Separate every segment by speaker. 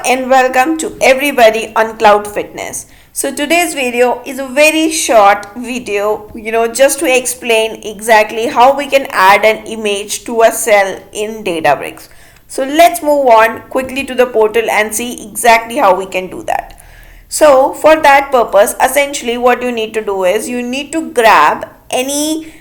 Speaker 1: and welcome to everybody on Cloud Fitness. So today's video is a very short video, just to explain exactly how we can add an image to a cell in Databricks. So let's move on quickly to the portal and see exactly how we can do that. So for that purpose, essentially what you need to do is you need to grab any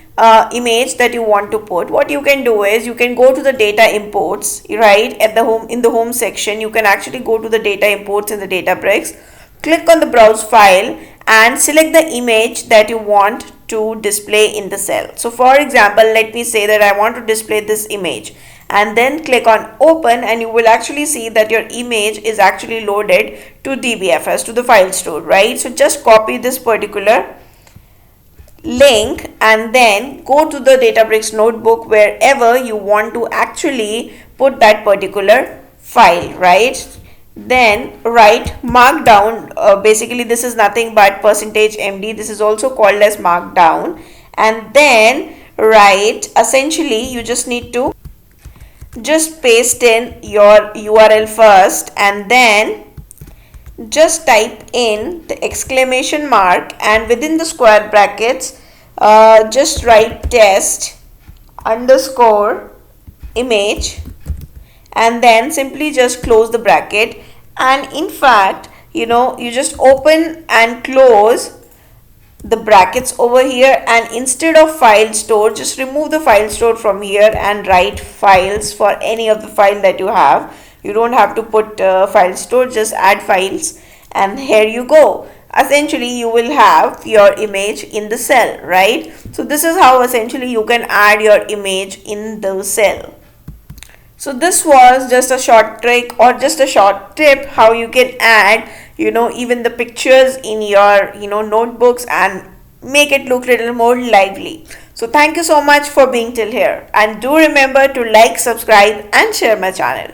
Speaker 1: image that you want to put. What you can do is you can go to the data imports, right? At the home, in the home section, you can actually go to the data imports in the Databricks, click on the browse file and select the image that you want to display in the cell. So for example, let me say that I want to display this image, and then click on open, and you will actually see that your image is actually loaded to DBFS, to the file store, right? So just copy this particular link and then go to the Databricks notebook wherever you want to actually put that particular file, right? Then write markdown. Basically this is nothing but %md. This is also called as markdown. And then write, essentially you just need to just paste in your URL first, and then just type in the exclamation mark, and within the square brackets just write test underscore image, and then simply just close the bracket. And in fact, you just open and close the brackets over here, and instead of file store, just remove the file store from here and write files for any of the file that you have. You don't have to put file store, just add files, and here you go. Essentially you will have your image in the cell, right? So this is how essentially you can add your image in the cell. So this was just a short trick or just a short tip how you can add even the pictures in your notebooks and make it look a little more lively. So thank you so much for being till here, and do remember to like, subscribe and share my channel.